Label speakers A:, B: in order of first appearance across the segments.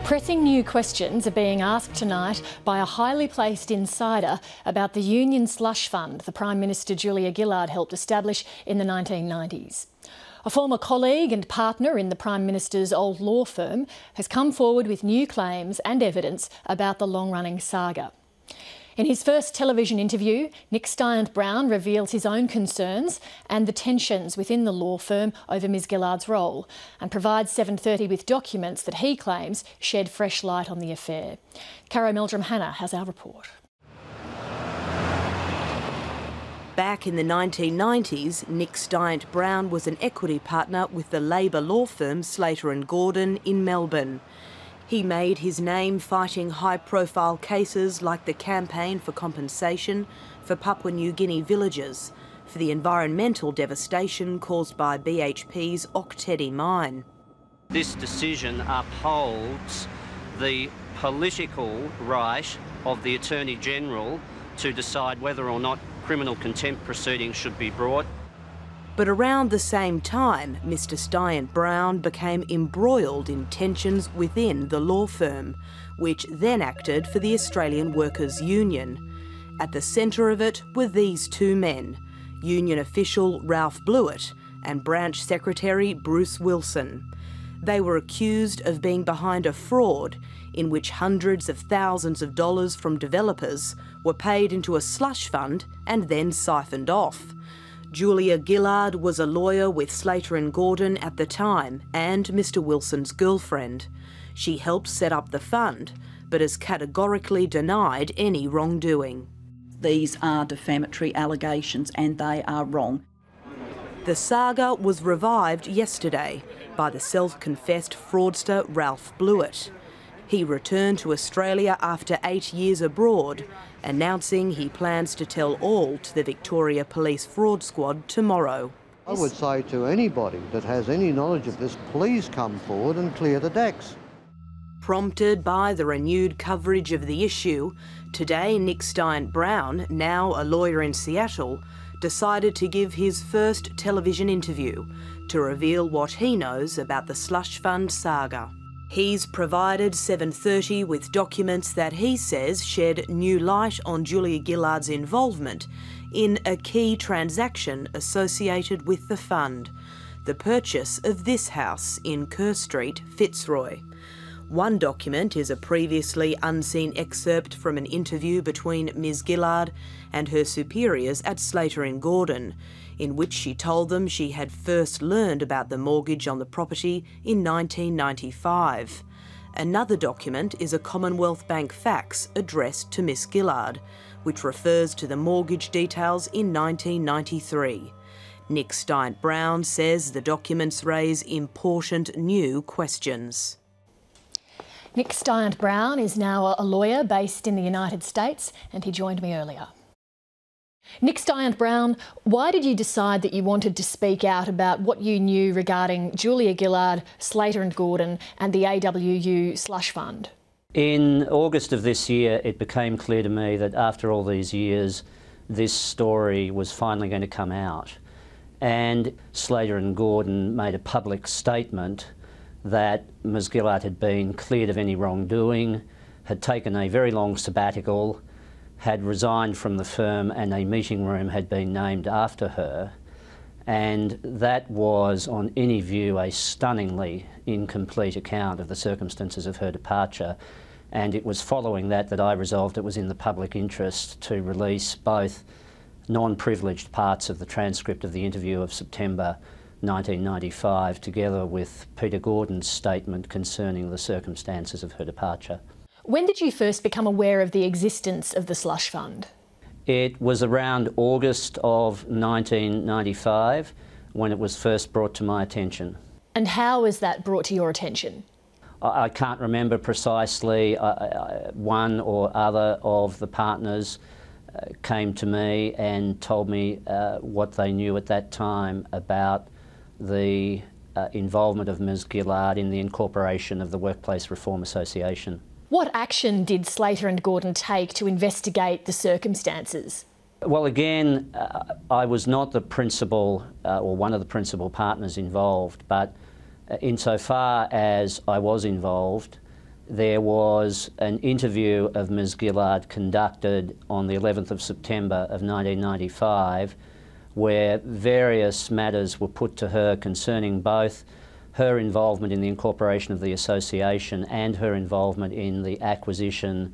A: Pressing new questions are being asked tonight by a highly placed insider about the union slush fund the Prime Minister Julia Gillard helped establish in the 1990s. A former colleague and partner in the Prime Minister's old law firm has come forward with new claims and evidence about the long-running saga. In his first television interview, Nick Styant-Browne reveals his own concerns and the tensions within the law firm over Ms Gillard's role, and provides 7:30 with documents that he claims shed fresh light on the affair. Caro Meldrum-Hanna has our report.
B: Back in the 1990s, Nick Styant-Browne was an equity partner with the Labor law firm Slater and Gordon in Melbourne. He made his name fighting high-profile cases like the campaign for compensation for Papua New Guinea villagers, for the environmental devastation caused by BHP's Oktedi mine.
C: This decision upholds the political right of the Attorney-General to decide whether or not criminal contempt proceedings should be brought.
B: But around the same time, Mr Styant-Browne became embroiled in tensions within the law firm, which then acted for the Australian Workers' Union. At the centre of it were these two men, union official Ralph Blewett and branch secretary Bruce Wilson. They were accused of being behind a fraud in which hundreds of thousands of dollars from developers were paid into a slush fund and then siphoned off. Julia Gillard was a lawyer with Slater and Gordon at the time and Mr Wilson's girlfriend. She helped set up the fund, but has categorically denied any wrongdoing.
D: These are defamatory allegations and they are wrong.
B: The saga was revived yesterday by the self-confessed fraudster Ralph Blewett. He returned to Australia after 8 years abroad, announcing he plans to tell all to the Victoria Police Fraud Squad tomorrow.
E: I would say to anybody that has any knowledge of this, please come forward and clear the decks.
B: Prompted by the renewed coverage of the issue, today Nick Styant-Browne, now a lawyer in Seattle, decided to give his first television interview to reveal what he knows about the slush fund saga. He's provided 7:30 with documents that he says shed new light on Julia Gillard's involvement in a key transaction associated with the fund, the purchase of this house in Kerr Street, Fitzroy. One document is a previously unseen excerpt from an interview between Ms Gillard and her superiors at Slater and Gordon, in which she told them she had first learned about the mortgage on the property in 1995. Another document is a Commonwealth Bank fax addressed to Ms Gillard, which refers to the mortgage details in 1993. Nick Styant-Browne says the documents raise important new questions.
A: Nick Styant-Browne is now a lawyer based in the United States, and he joined me earlier. Nick Styant-Browne, why did you decide that you wanted to speak out about what you knew regarding Julia Gillard, Slater and Gordon and the AWU slush fund?
C: In August of this year, it became clear to me that after all these years, this story was finally going to come out. And Slater and Gordon made a public statement that Ms Gillard had been cleared of any wrongdoing, had taken a very long sabbatical, had resigned from the firm, and a meeting room had been named after her. And that was, on any view, a stunningly incomplete account of the circumstances of her departure. And it was following that that I resolved it was in the public interest to release both non-privileged parts of the transcript of the interview of September 1995, together with Peter Gordon's statement concerning the circumstances of her departure.
A: When did you first become aware of the existence of the slush fund?
C: It was around August of 1995 when it was first brought to my attention.
A: And how was that brought to your attention?
C: I can't remember precisely. One or other of the partners came to me and told me what they knew at that time about the involvement of Ms Gillard in the incorporation of the Workplace Reform Association.
A: What action did Slater and Gordon take to investigate the circumstances?
C: Well, again, I was not the principal or one of the principal partners involved, but insofar as I was involved, there was an interview of Ms Gillard conducted on the 11th of September of 1995 where various matters were put to her concerning both her involvement in the incorporation of the association and her involvement in the acquisition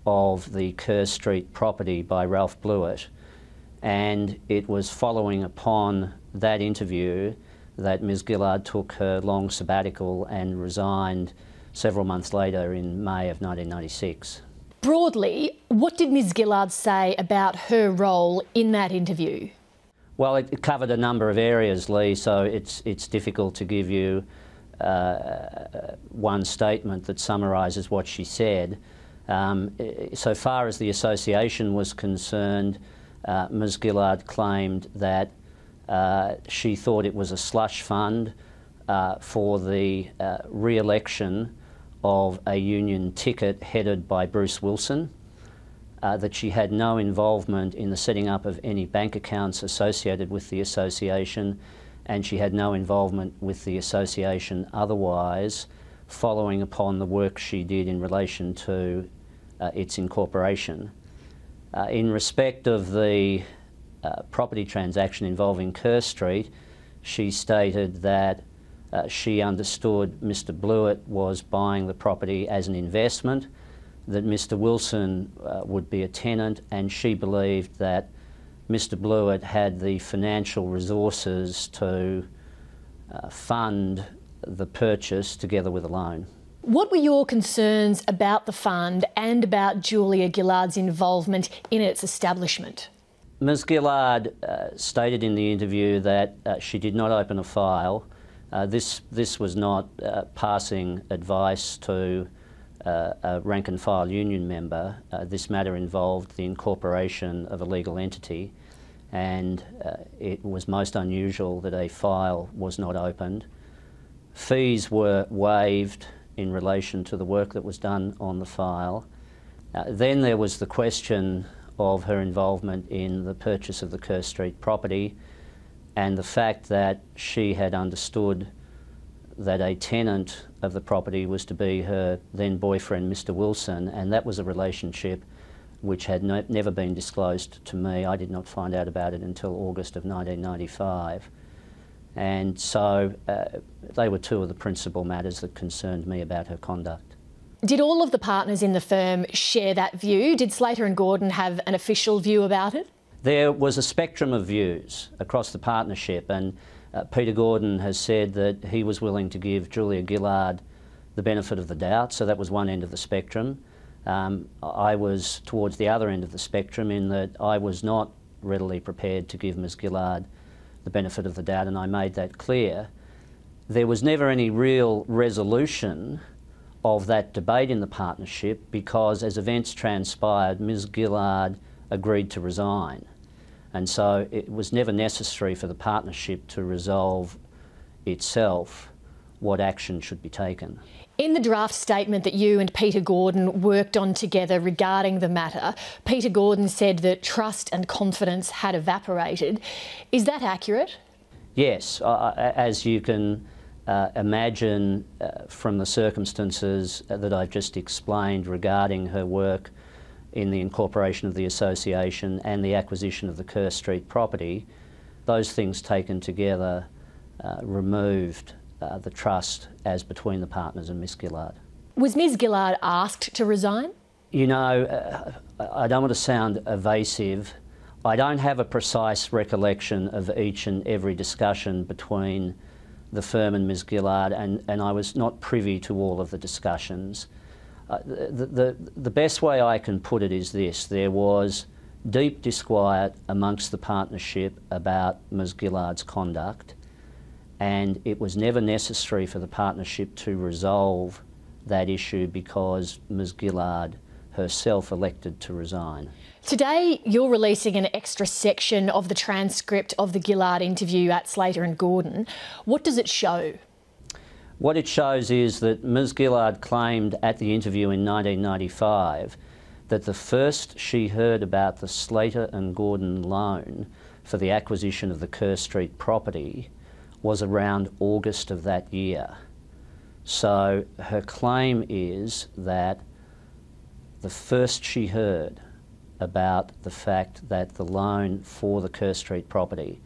C: of the Kerr Street property by Ralph Blewett. And it was following upon that interview that Ms Gillard took her long sabbatical and resigned several months later in May of 1996.
A: Broadly, what did Ms Gillard say about her role in that interview?
C: Well, it covered a number of areas, Lee, so it's difficult to give you one statement that summarises what she said. So far as the association was concerned, Ms Gillard claimed that she thought it was a slush fund for the re-election of a union ticket headed by Bruce Wilson, that she had no involvement in the setting up of any bank accounts associated with the association, and she had no involvement with the association otherwise, following upon the work she did in relation to its incorporation. In respect of the property transaction involving Kerr Street, she stated that she understood Mr Blewett was buying the property as an investment, that Mr Wilson would be a tenant, and she believed that Mr Blewett had the financial resources to fund the purchase together with a loan.
A: What were your concerns about the fund and about Julia Gillard's involvement in its establishment?
C: Ms Gillard stated in the interview that she did not open a file. This was not passing advice to a rank and file union member. This matter involved the incorporation of a legal entity, and it was most unusual that a file was not opened. Fees were waived in relation to the work that was done on the file. Then there was the question of her involvement in the purchase of the Kerr Street property, and the fact that she had understood that a tenant of the property was to be her then boyfriend, Mr Wilson, and that was a relationship which had never been disclosed to me. I did not find out about it until August of 1995. And so they were two of the principal matters that concerned me about her conduct.
A: Did all of the partners in the firm share that view? Did Slater and Gordon have an official view about it?
C: There was a spectrum of views across the partnership, and Peter Gordon has said that he was willing to give Julia Gillard the benefit of the doubt, so that was one end of the spectrum. I was towards the other end of the spectrum in that I was not readily prepared to give Ms Gillard the benefit of the doubt, and I made that clear. There was never any real resolution of that debate in the partnership because as events transpired, Ms Gillard agreed to resign. And so it was never necessary for the partnership to resolve itself what action should be taken.
A: In the draft statement that you and Peter Gordon worked on together regarding the matter, Peter Gordon said that trust and confidence had evaporated. Is that accurate?
C: Yes, as you can imagine from the circumstances that I've just explained regarding her work in the incorporation of the association and the acquisition of the Kerr Street property, those things taken together removed the trust as between the partners and Miss Gillard.
A: Was Ms Gillard asked to resign?
C: You know, I don't want to sound evasive. I don't have a precise recollection of each and every discussion between the firm and Ms Gillard, and I was not privy to all of the discussions. The best way I can put it is this: there was deep disquiet amongst the partnership about Ms Gillard's conduct, and it was never necessary for the partnership to resolve that issue because Ms Gillard herself elected to resign.
A: Today you're releasing an extra section of the transcript of the Gillard interview at Slater and Gordon. What does it show?
C: What it shows is that Ms Gillard claimed at the interview in 1995 that the first she heard about the Slater and Gordon loan for the acquisition of the Kerr Street property was around August of that year. So her claim is that the first she heard about the fact that the loan for the Kerr Street property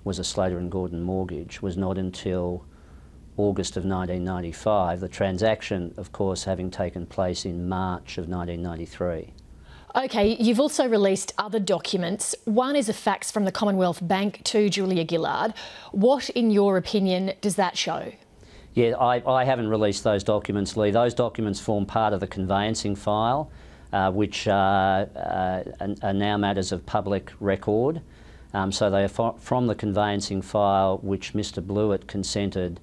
C: was a Slater and Gordon mortgage was not until August of 1995, the transaction, of course, having taken place in March of 1993.
A: OK, you've also released other documents. One is a fax from the Commonwealth Bank to Julia Gillard. What, in your opinion, does that show?
C: Yeah, I haven't released those documents, Lee. Those documents form part of the conveyancing file, which are now matters of public record. So they are from the conveyancing file, which Mr Blewett consented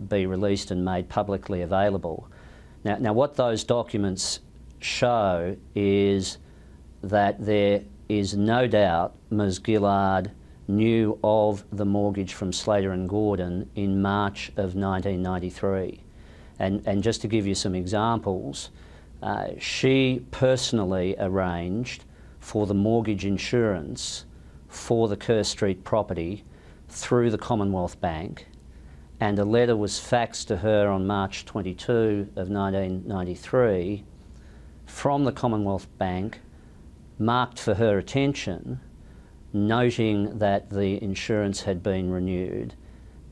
C: be released and made publicly available. Now what those documents show is that there is no doubt Ms Gillard knew of the mortgage from Slater and Gordon in March of 1993. And just to give you some examples, she personally arranged for the mortgage insurance for the Kerr Street property through the Commonwealth Bank, and a letter was faxed to her on March 22 of 1993 from the Commonwealth Bank, marked for her attention, noting that the insurance had been renewed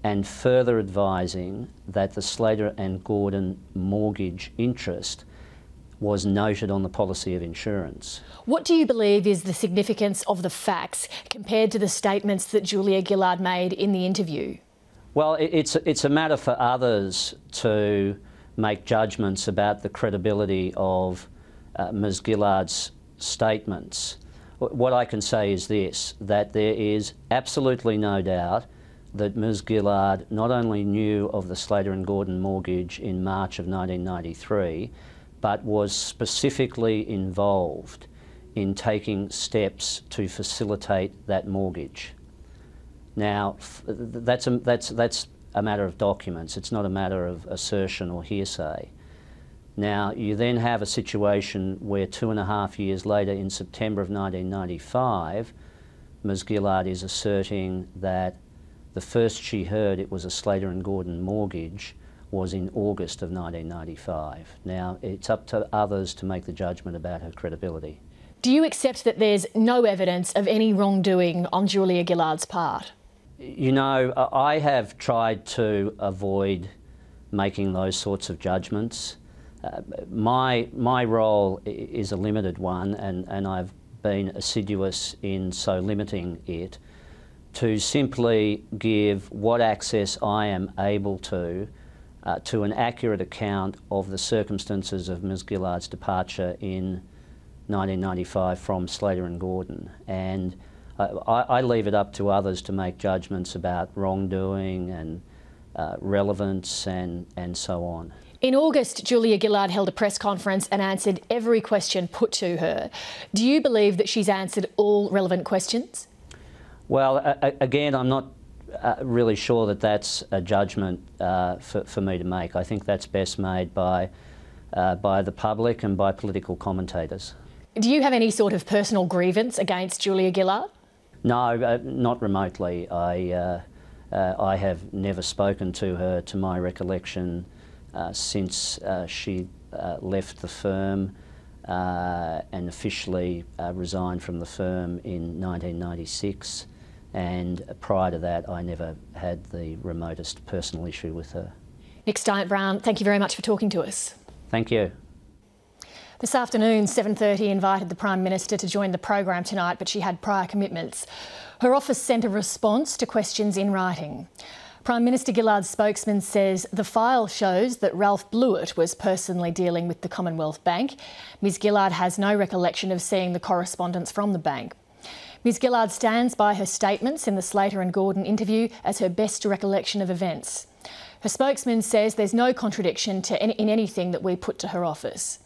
C: and further advising that the Slater and Gordon mortgage interest was noted on the policy of insurance.
A: What do you believe is the significance of the fax compared to the statements that Julia Gillard made in the interview?
C: Well, it's a matter for others to make judgments about the credibility of Ms Gillard's statements. What I can say is this, that there is absolutely no doubt that Ms Gillard not only knew of the Slater and Gordon mortgage in March of 1993, but was specifically involved in taking steps to facilitate that mortgage. Now, that's a matter of documents. It's not a matter of assertion or hearsay. Now, you then have a situation where 2.5 years later, in September of 1995, Ms Gillard is asserting that the first she heard it was a Slater and Gordon mortgage was in August of 1995. Now, it's up to others to make the judgment about her credibility.
A: Do you accept that there's no evidence of any wrongdoing on Julia Gillard's part?
C: You know, I have tried to avoid making those sorts of judgments. My role is a limited one, and I've been assiduous in so limiting it to simply give what access I am able to an accurate account of the circumstances of Ms Gillard's departure in 1995 from Slater and Gordon. And I leave it up to others to make judgments about wrongdoing and relevance and so on.
A: In August, Julia Gillard held a press conference and answered every question put to her. Do you believe that she's answered all relevant questions? Well,
C: again, I'm not really sure that that's a judgment for me to make. I think that's best made by the public and by political commentators.
A: Do you have any sort of personal grievance against Julia Gillard?
C: No, not remotely. I have never spoken to her, to my recollection, since she left the firm and officially resigned from the firm in 1996. And prior to that, I never had the remotest personal issue with her.
A: Nick Styant-Browne, thank you very much for talking to us.
C: Thank you.
A: This afternoon, 7:30 invited the Prime Minister to join the program tonight, but she had prior commitments. Her office sent a response to questions in writing. Prime Minister Gillard's spokesman says the file shows that Ralph Blewett was personally dealing with the Commonwealth Bank. Ms Gillard has no recollection of seeing the correspondence from the bank. Ms Gillard stands by her statements in the Slater and Gordon interview as her best recollection of events. Her spokesman says there's no contradiction in anything that we put to her office.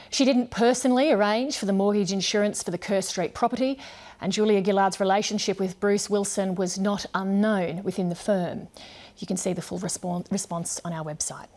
A: She didn't personally arrange for the mortgage insurance for the Kerr Street property, and Julia Gillard's relationship with Bruce Wilson was not unknown within the firm. You can see the full response on our website.